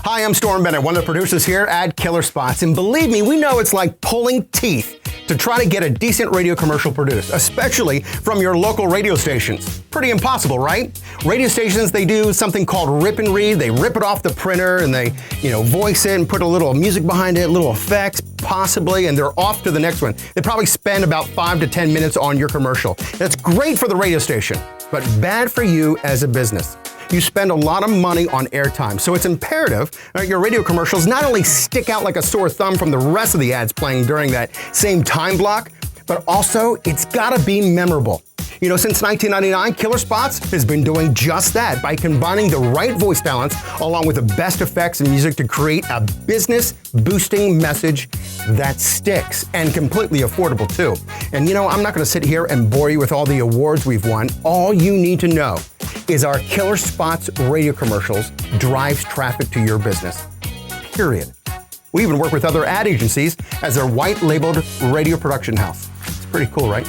Hi, I'm Storm Bennett, one of the producers here at Killerspots, and believe me, we know it's like pulling teeth to try to get a decent radio commercial produced, especially from your local radio stations. Pretty impossible, right? Radio stations, they do something called rip and read. They rip it off the printer and they, voice it and put a little music behind it, little effects, possibly, and they're off to the next one. They probably spend about 5 to 10 minutes on your commercial. That's great for the radio station, but bad for you as a business. You spend a lot of money on airtime, so it's imperative that your radio commercials not only stick out like a sore thumb from the rest of the ads playing during that same time block, but also it's gotta be memorable. Since 1999, Killerspots has been doing just that by combining the right voice talents along with the best effects and music to create a business-boosting message that sticks and completely affordable too. And I'm not gonna sit here and bore you with all the awards we've won. All you need to know is our Killerspots radio commercials drives traffic to your business, period. We even work with other ad agencies as their white-labeled radio production house. It's pretty cool, right?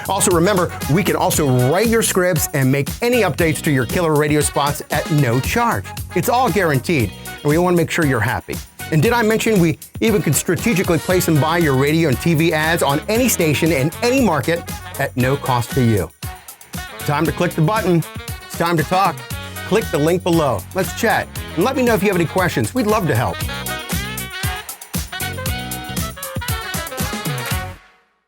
Also remember, we can also write your scripts and make any updates to your killer radio spots at no charge. It's all guaranteed, and we want to make sure you're happy. And did I mention we even could strategically place and buy your radio and TV ads on any station in any market at no cost to you? Time to click the button. It's time to talk. Click the link below. Let's chat, and let me know if you have any questions. We'd love to help.